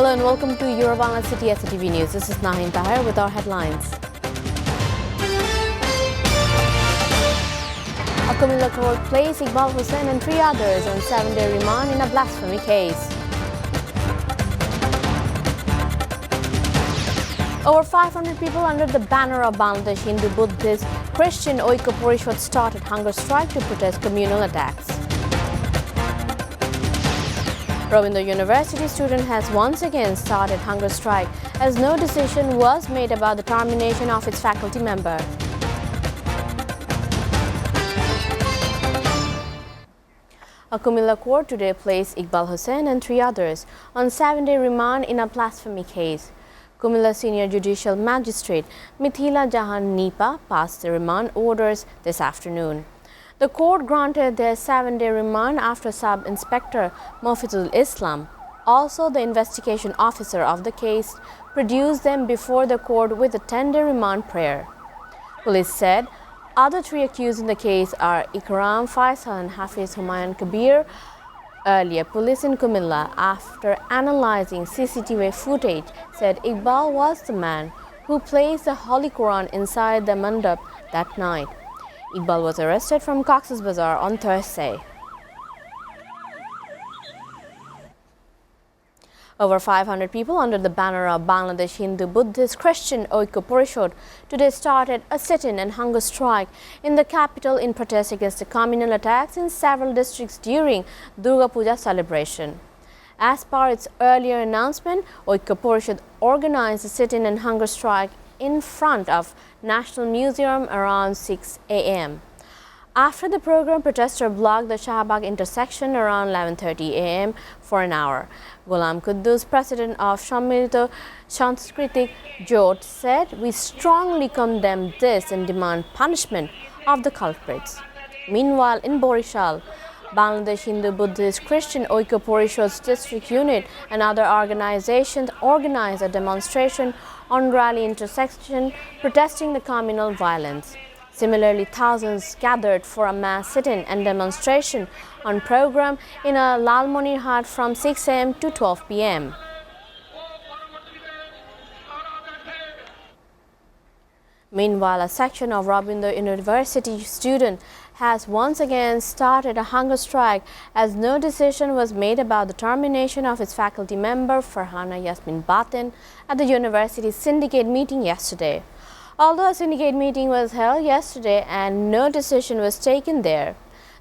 Hello and welcome to Bangla City SATV News. This is Nahin Tahir with our headlines. A communal court placed Iqbal Hussain and 3 others on 7-day remand in a blasphemy case. Over 500 people under the banner of Bangladesh Hindu, Buddhist, Christian Oikya Porishad started hunger strike to protest communal attacks. Rabindra University student has once again started hunger strike as no decision was made about the termination of its faculty member. A communal court today placed Iqbal Hussain and 3 others on 7-day remand in a blasphemy case. Communal Senior Judicial Magistrate Mithila Jahan Nipa passed the remand orders this afternoon. The court granted their 7-day remand after Sub-Inspector Mofizul Islam, also the investigation officer of the case, produced them before the court with a 10-day remand prayer. Police said other 3 accused in the case are Ikram Faisal and Hafiz Humayun Kabir. Earlier, police in Kumilla, after analyzing CCTV footage, said Iqbal was the man who placed the Holy Quran inside the mandap that night. Iqbal was arrested from Cox's Bazar on Thursday. Over 500 people under the banner of Bangladesh Hindu, Buddhist, Christian Oikya Porishad today started a sit-in and hunger strike in the capital in protest against the communal attacks in several districts during Durga Puja celebration. As per its earlier announcement, Oikya Porishad organized a sit-in and hunger strike in front of National Museum around 6 a.m. After the program, protesters blocked the Shahbag intersection around 11:30 a.m. for an hour. Ghulam Quddus, president of Sammilito Sanskritik Jot, said, "We strongly condemn this and demand punishment of the culprits." Meanwhile, in Borishal, Bangladesh Hindu, Buddhist, Christian Oikya Porishad's district unit and other organizations organized a demonstration on Raleigh intersection protesting the communal violence. Similarly, thousands gathered for a mass sit-in and demonstration on program in a Lalmonirhat from 6 a.m. to 12 p.m. Meanwhile, a section of Rabindra University students has once again started a hunger strike as no decision was made about the termination of its faculty member Farhana Yasmin Batin at the university's syndicate meeting yesterday. Although a syndicate meeting was held yesterday and no decision was taken there,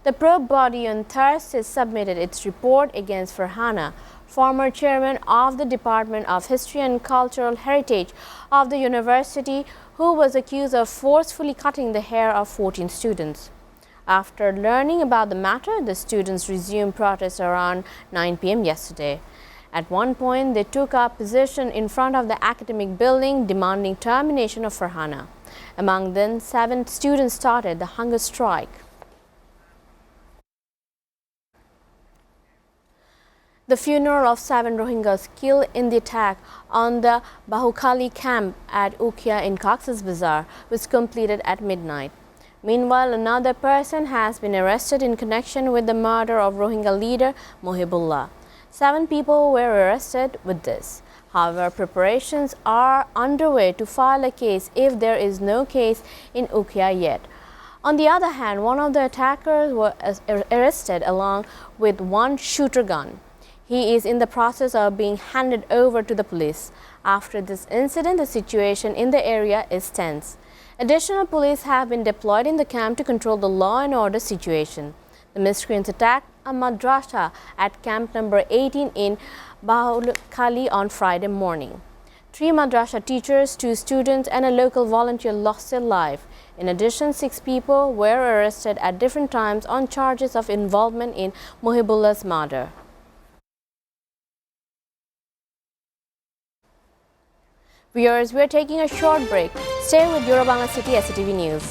the probe body on Thursday submitted its report against Farhana, former chairman of the Department of History and Cultural Heritage of the university, who was accused of forcefully cutting the hair of 14 students. After learning about the matter, the students resumed protests around 9 p.m. yesterday. At one point, they took up position in front of the academic building demanding termination of Farhana. Among them, 7 students started the hunger strike. The funeral of 7 Rohingyas killed in the attack on the Bahukhali camp at Ukhia in Cox's Bazar was completed at midnight. Meanwhile, another person has been arrested in connection with the murder of Rohingya leader Muhibullah. 7 people were arrested with this. However, preparations are underway to file a case if there is no case in Ukhia yet. On the other hand, one of the attackers was arrested along with 1 shooter gun. He is in the process of being handed over to the police. After this incident, the situation in the area is tense. Additional police have been deployed in the camp to control the law and order situation. The miscreants attacked a madrasa at camp number 18 in Bahukhali on Friday morning. 3 madrasa teachers, 2 students and a local volunteer lost their life. In addition, 6 people were arrested at different times on charges of involvement in Muhibullah's murder. Viewers, we are taking a short break. Stay with Bangla City SATV News.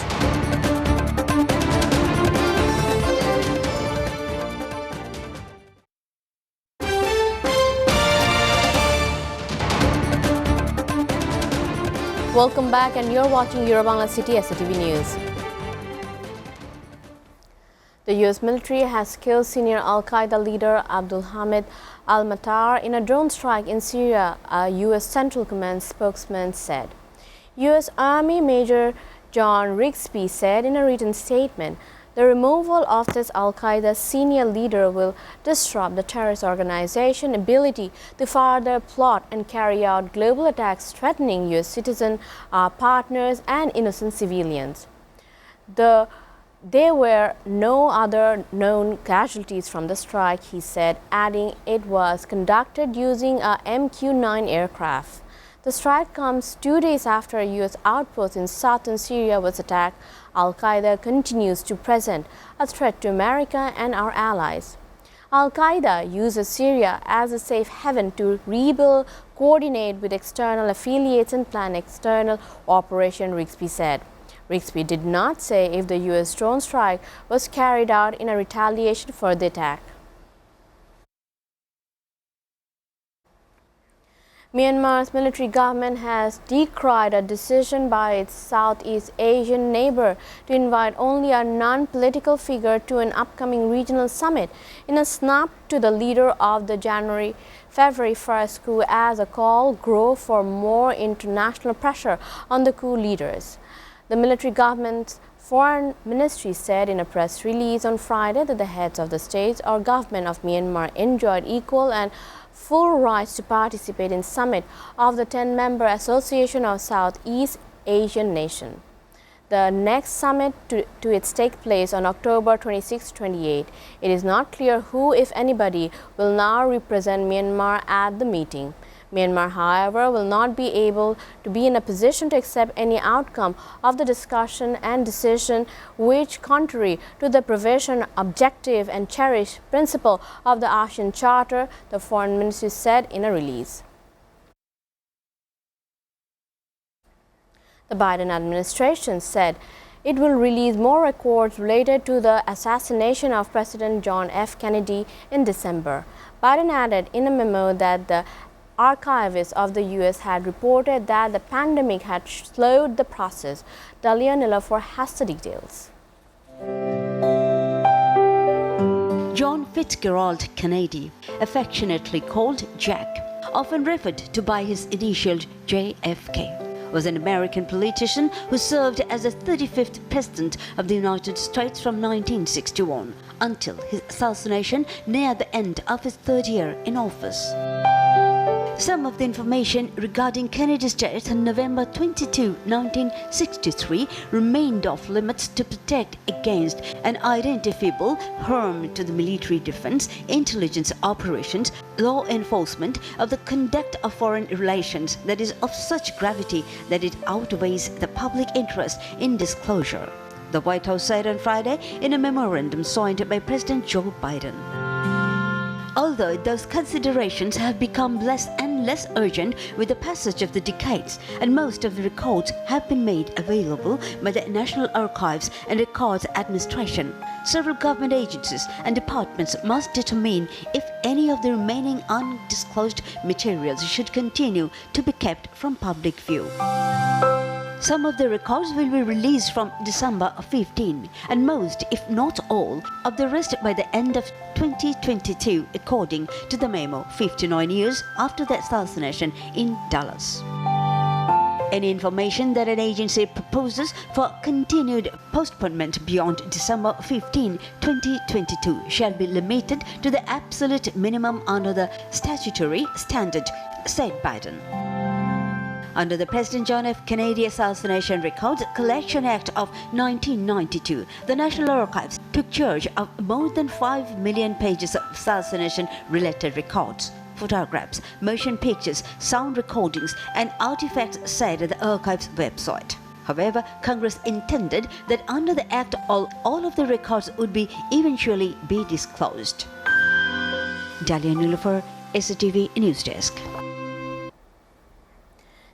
Welcome back, and you're watching Bangla City SATV News. The US military has killed senior Al-Qaeda leader Abdul Hamid al-Matar in a drone strike in Syria, a U.S. Central Command spokesman said. U.S. Army Major John Rigsby said in a written statement, the removal of this al-Qaeda senior leader will disrupt the terrorist organization's ability to further plot and carry out global attacks threatening U.S. citizens, our partners, and innocent civilians. There were no other known casualties from the strike, he said, adding it was conducted using a MQ-9 aircraft. The strike comes 2 days after a U.S. outpost in southern Syria was attacked. Al-Qaeda continues to present a threat to America and our allies. Al-Qaeda uses Syria as a safe haven to rebuild, coordinate with external affiliates and plan external operation, Rigsby said. Rigsby did not say if the U.S. drone strike was carried out in a retaliation for the attack. Myanmar's military government has decried a decision by its Southeast Asian neighbor to invite only a non-political figure to an upcoming regional summit in a snub to the leader of the February 1st coup as a call grew for more international pressure on the coup leaders. The military government's foreign ministry said in a press release on Friday that the heads of the states or government of Myanmar enjoyed equal and full rights to participate in summit of the 10-member Association of Southeast Asian Nations. The next summit to its take place on October 26-28. It is not clear who, if anybody, will now represent Myanmar at the meeting. Myanmar, however, will not be able to be in a position to accept any outcome of the discussion and decision which, contrary to the provision, objective and cherished principle of the ASEAN Charter, the Foreign Ministry said in a release. The Biden administration said it will release more records related to the assassination of President John F. Kennedy in December. Biden added in a memo that the archivists of the U.S. had reported that the pandemic had slowed the process. Dalia Nilofer has the details. John Fitzgerald Kennedy, affectionately called Jack, often referred to by his initial JFK, was an American politician who served as the 35th President of the United States from 1961 until his assassination near the end of his third year in office. Some of the information regarding Kennedy's death on November 22, 1963 remained off limits to protect against an identifiable harm to the military defense, intelligence operations, law enforcement, of the conduct of foreign relations that is of such gravity that it outweighs the public interest in disclosure, the White House said on Friday in a memorandum signed by President Joe Biden. Although those considerations have become less and less urgent with the passage of the decades, and most of the records have been made available by the National Archives and Records Administration, several government agencies and departments must determine if any of the remaining undisclosed materials should continue to be kept from public view. Some of the records will be released from December 15, and most, if not all, of the rest by the end of 2022, according to the memo 59 years after the assassination in Dallas. Any information that an agency proposes for continued postponement beyond December 15, 2022 shall be limited to the absolute minimum under the statutory standard, said Biden. Under the President John F. Kennedy Assassination Records Collection Act of 1992, the National Archives took charge of more than 5 million pages of assassination-related records, photographs, motion pictures, sound recordings, and artifacts, said the Archives website. However, Congress intended that under the Act, all of the records would be eventually be disclosed. Dalia Nilofer, SATV News Desk.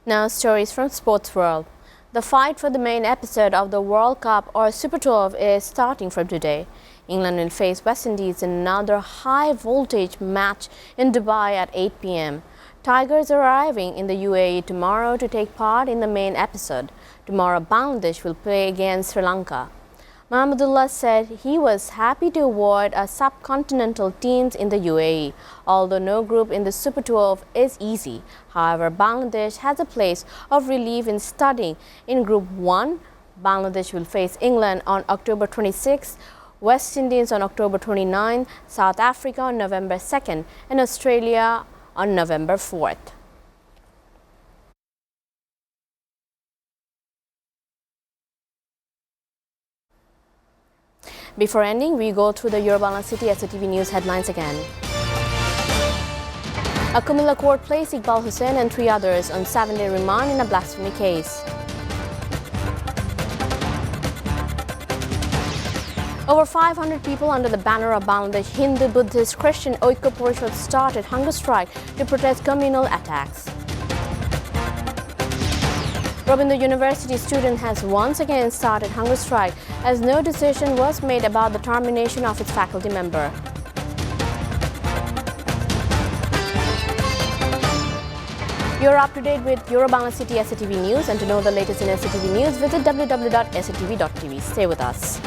Now stories from sports world. The fight for the main episode of the World Cup or Super 12 is starting from today. England will face West Indies in another high-voltage match in Dubai at 8 p.m. Tigers are arriving in the UAE tomorrow to take part in the main episode. Tomorrow, Bangladesh will play against Sri Lanka. Muhibullah said he was happy to avoid a subcontinental teams in the UAE, although no group in the Super 12 is easy. However, Bangladesh has a place of relief in studying. In Group 1, Bangladesh will face England on October 26, West Indies on October 29, South Africa on November 2nd, and Australia on November 4th. Before ending, we go through the Yoruba City SATV News headlines again. A communal court placed Iqbal Hussain and 3 others on 7-day remand in a blasphemy case. Over 500 people under the banner of Bangladesh Hindu, Buddhist, Christian Oikko Porishad started hunger strike to protest communal attacks. Rabindra University student has once again started hunger strike as no decision was made about the termination of its faculty member. You're up to date with Yoruba City SATV News, and to know the latest in SATV News, visit www.satv.tv. Stay with us.